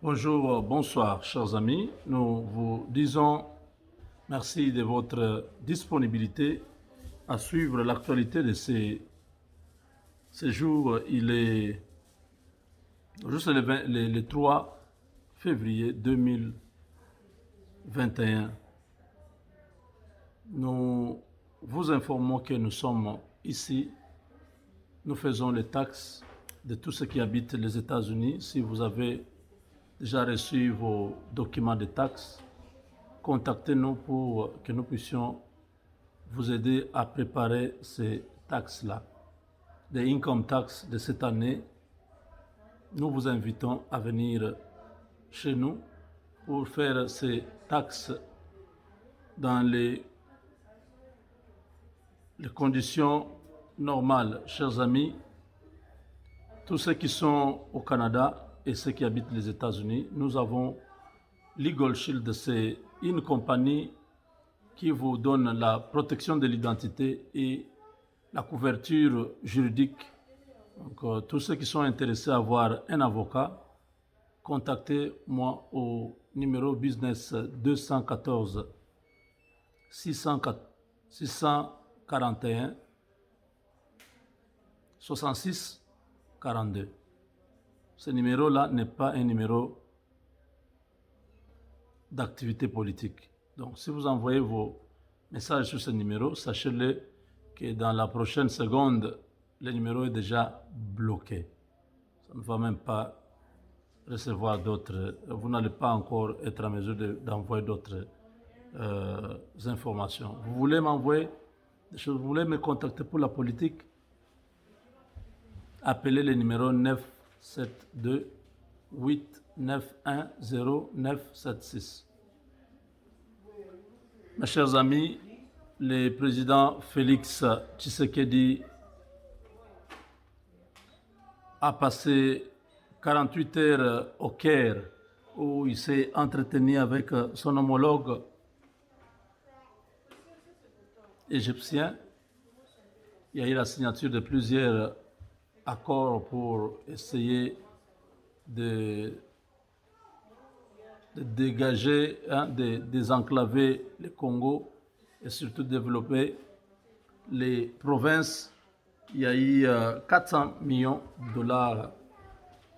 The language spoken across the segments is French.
Bonjour, bonsoir, chers amis. Nous vous disons merci de votre disponibilité à suivre l'actualité de ces jours. Il est juste le 3 février 2021. Nous vous informons que nous sommes ici. Nous faisons les taxes de tous ceux qui habitent les États-Unis. Si vous avez déjà reçu vos documents de taxes, contactez-nous pour que nous puissions vous aider à préparer ces taxes-là. Les income tax de cette année, nous vous invitons à venir chez nous pour faire ces taxes dans les conditions normales. Chers amis, tous ceux qui sont au Canada et ceux qui habitent les États-Unis, nous avons Legal Shield. C'est une compagnie qui vous donne la protection de l'identité et la couverture juridique. Donc, tous ceux qui sont intéressés à avoir un avocat, contactez-moi au numéro business 214 641 66 42. Ce numéro-là n'est pas un numéro d'activité politique. Donc, si vous envoyez vos messages sur ce numéro, sachez-le que dans la prochaine seconde, le numéro est déjà bloqué. Ça ne va même pas recevoir d'autres. Vous n'allez pas encore être en mesure d'envoyer d'autres informations. Vous voulez m'envoyer des choses, vous voulez me contacter pour la politique, appelez le numéro 972 891 0976. Mes chers amis, le président Félix Tshisekedi a passé 48 heures au Caire où il s'est entretenu avec son homologue égyptien. Il y a eu la signature de plusieurs accords pour essayer de dégager, de désenclaver le Congo et surtout développer les provinces. Il y a eu 400 millions de dollars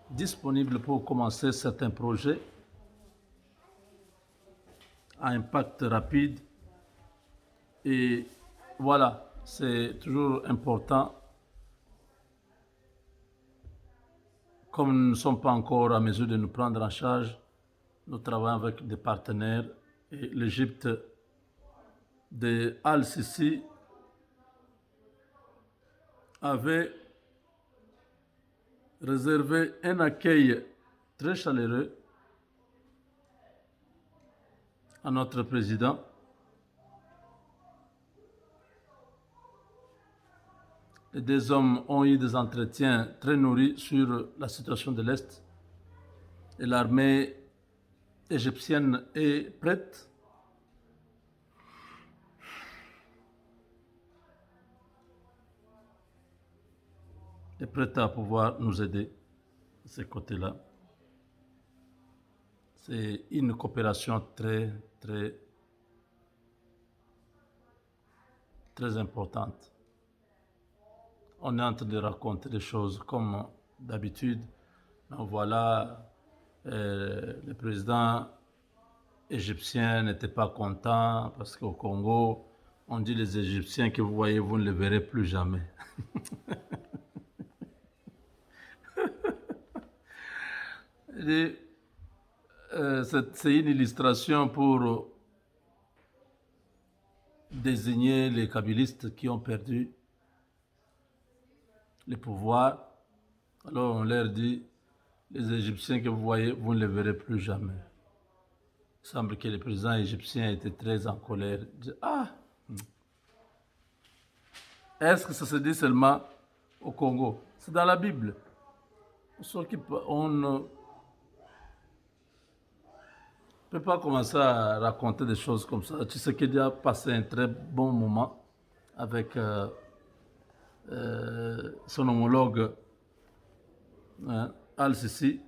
disponibles pour commencer certains projets à impact rapide. Et voilà, c'est toujours important. Comme nous ne sommes pas encore à mesure de nous prendre en charge, nous travaillons avec des partenaires et l'Égypte de Al-Sisi avait réservé un accueil très chaleureux à notre président. Les deux hommes ont eu des entretiens très nourris sur la situation de l'Est et l'armée égyptienne est prête. Est prête à pouvoir nous aider de ce côté-là. C'est une coopération très importante. On est en train de raconter des choses comme d'habitude. Donc voilà, le président égyptien n'était pas content parce qu'au Congo, on dit les Égyptiens que vous voyez, vous ne les verrez plus jamais. C'est une illustration pour désigner les kabylistes qui ont perdu le pouvoir. Alors on leur dit, les Égyptiens que vous voyez, vous ne les verrez plus jamais. Il semble que le président égyptien était très en colère. Il dit, est-ce que ça se dit seulement au Congo? C'est dans la Bible. On ne peut pas commencer à raconter des choses comme ça. Tshisekedi a passé un très bon moment avec son homologue Al-Sisi.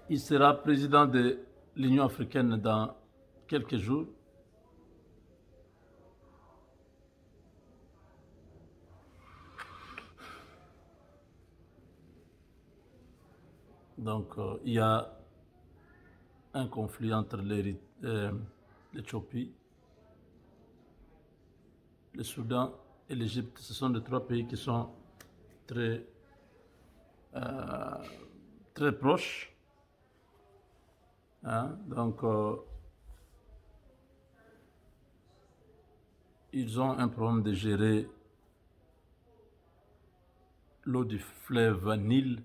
Il sera président de l'Union africaine dans quelques jours. Donc, il y a un conflit entre l'Éthiopie, le Soudan et l'Égypte. Ce sont les trois pays qui sont très, très proches. Hein? Donc, ils ont un problème de gérer l'eau du fleuve Nil.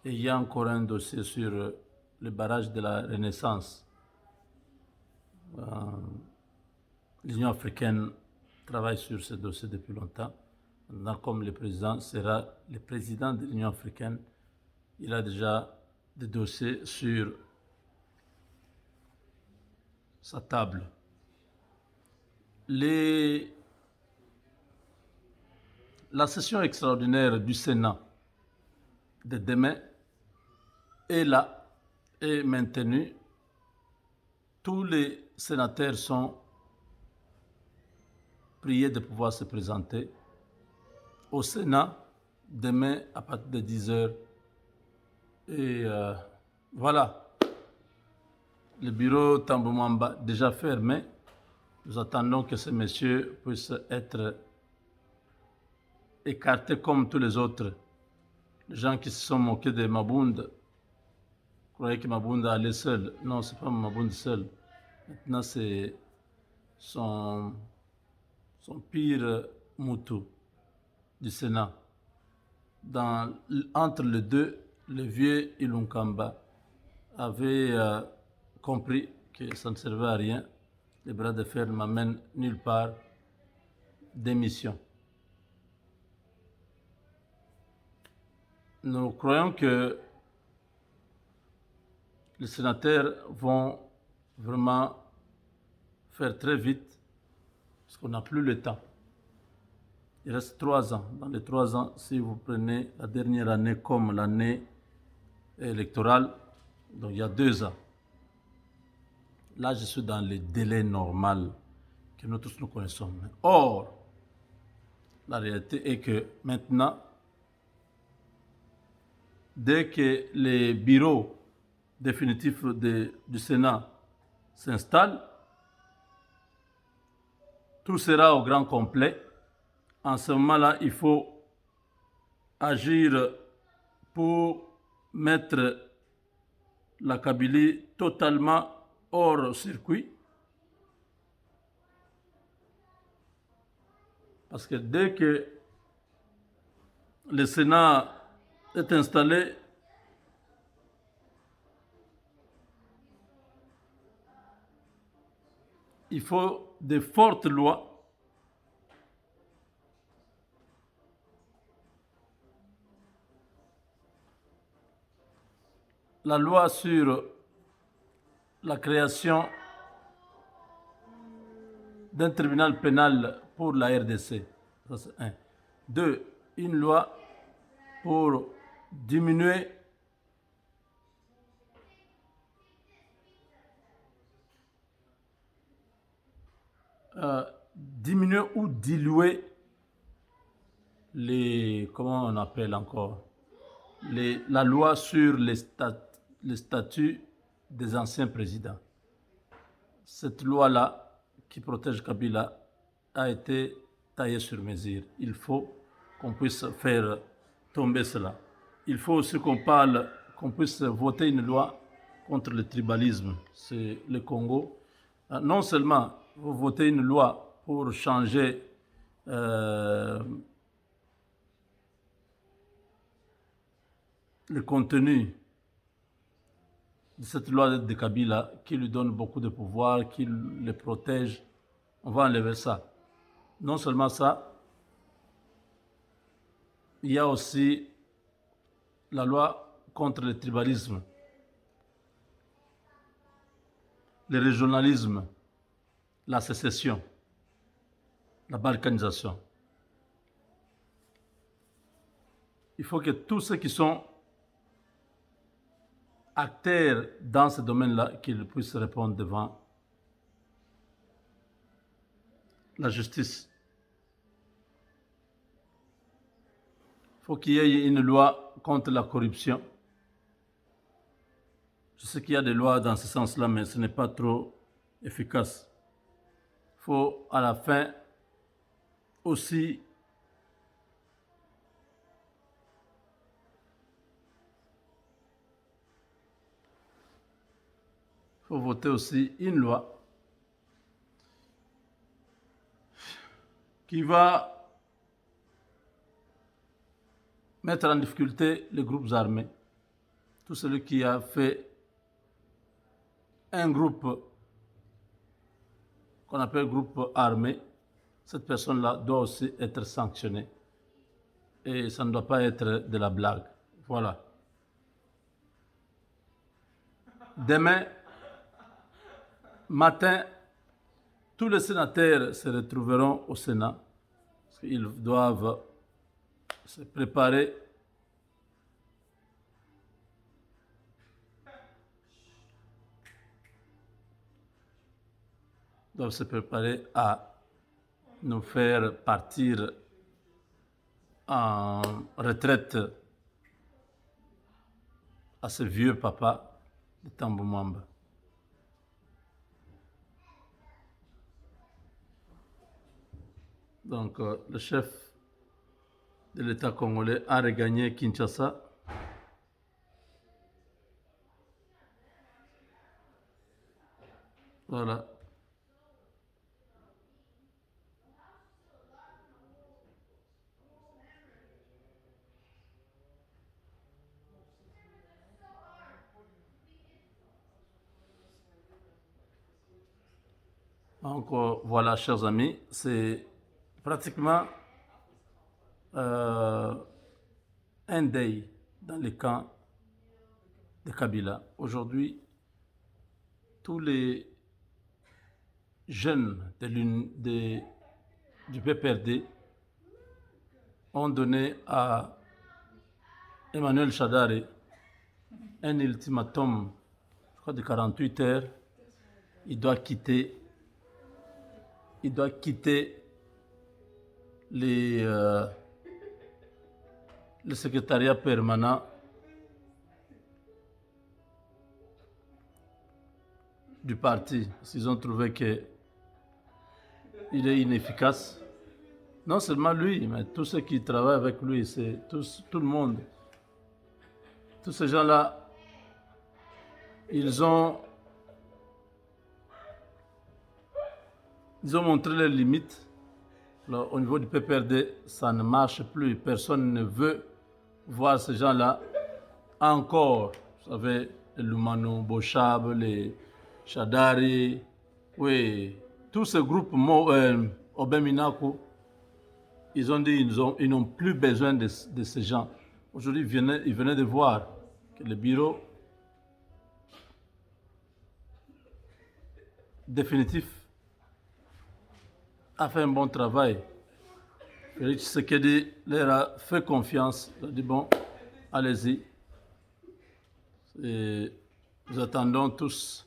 Et il y a encore un dossier sur le barrage de la Renaissance. L'Union africaine travaille sur ce dossier depuis longtemps. Maintenant, comme le président sera le président de l'Union africaine, il a déjà des dossiers sur sa table. La session extraordinaire du Sénat de demain est là, est maintenue. Tous les sénateurs sont priés de pouvoir se présenter au Sénat demain à partir de 10 heures. Et voilà, le bureau Tamboumamba déjà fermé. Nous attendons que ces messieurs puissent être écartés comme tous les autres. Les gens qui se sont moqués de Mabound croyaient que Mabound allait seul. Non, ce n'est pas Mabound seul. Maintenant, c'est son pire Moutou du Sénat. Entre les deux, le vieux Ilunkamba avait compris que ça ne servait à rien. Les bras de fer ne m'amènent nulle part. Démission. Nous croyons que les sénateurs vont vraiment faire très vite parce qu'on n'a plus le temps. Il reste 3 ans. Dans les 3 ans, si vous prenez la dernière année comme l'année électorale, donc il y a 2 ans. Là, je suis dans le délai normal que nous tous nous connaissons. Or, la réalité est que maintenant, dès que les bureaux définitifs du Sénat s'installent, tout sera au grand complet. En ce moment-là, il faut agir pour mettre la Kabylie totalement hors circuit. Parce que dès que le Sénat est installé, il faut de fortes lois la loi sur la création d'un tribunal pénal pour la RDC. Ça, c'est 1. 2. Une loi pour diminuer ou diluer comment on appelle encore, la loi sur les statuts des anciens présidents. Cette loi-là, qui protège Kabila, a été taillée sur mesure. Il faut qu'on puisse faire tomber cela. Il faut aussi qu'on puisse voter une loi contre le tribalisme. C'est le Congo. Non seulement vous votez une loi pour changer le contenu de cette loi de Kabila qui lui donne beaucoup de pouvoir, qui le protège, on va enlever ça. Non seulement ça, il y a aussi la loi contre le tribalisme, le régionalisme, la sécession, la balkanisation. Il faut que tous ceux qui sont acteur dans ce domaine-là qu'il puisse répondre devant la justice. Il faut qu'il y ait une loi contre la corruption. Je sais qu'il y a des lois dans ce sens-là, mais ce n'est pas trop efficace. Il faut à la fin aussi voter aussi une loi qui va mettre en difficulté les groupes armés. Tout celui qui a fait un groupe qu'on appelle groupe armé, cette personne-là doit aussi être sanctionnée. Et ça ne doit pas être de la blague. Voilà. Demain matin, tous les sénateurs se retrouveront au Sénat. Parce qu'ils doivent se préparer à nous faire partir en retraite à ce vieux papa de Tambou Mwamba. Donc, le chef de l'État congolais a regagné Kinshasa. Voilà. Donc, voilà, chers amis, c'est pratiquement un deuil dans les camps de Kabila. Aujourd'hui, tous les jeunes du PPRD ont donné à Emmanuel Shadari un ultimatum, je crois de 48 heures. Il doit quitter le secrétariat permanent du parti. Ils ont trouvé qu'il est inefficace. Non seulement lui, mais tous ceux qui travaillent avec lui, c'est tout le monde. Tous ces gens-là, ils ont montré leurs limites. Alors, au niveau du PPRD, ça ne marche plus. Personne ne veut voir ces gens-là encore. Vous savez, les Lumano, Bochab, les Shadari, oui, tous ces groupes, Obeminaku, ils ont dit qu'ils n'ont plus besoin de ces gens. Aujourd'hui, ils venaient de voir que le bureau définitif a fait un bon travail. Félix Tshisekedi leur a fait confiance. Il a dit bon, allez-y. Et nous attendons tous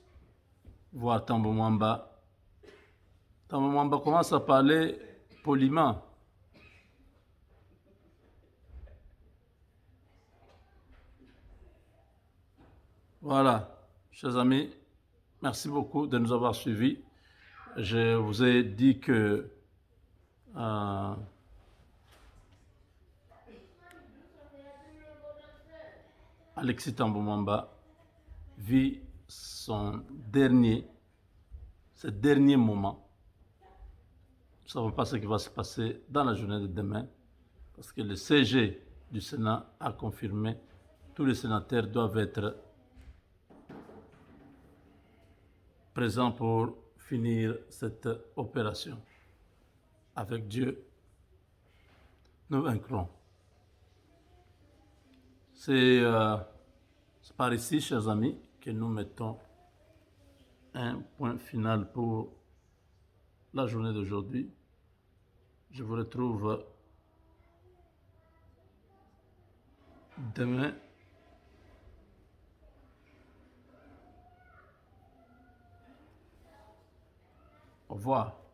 voir Tambou Mwamba. Tambou Mwamba commence à parler poliment. Voilà, chers amis, merci beaucoup de nous avoir suivis. Je vous ai dit que Alexis Tambou Mwamba vit ses derniers moments. Nous ne savons pas ce qui va se passer dans la journée de demain, parce que le CG du Sénat a confirmé que tous les sénateurs doivent être présents pour finir cette opération. Avec Dieu, nous vaincrons. C'est par ici, chers amis, que nous mettons un point final pour la journée d'aujourd'hui. Je vous retrouve demain revoir.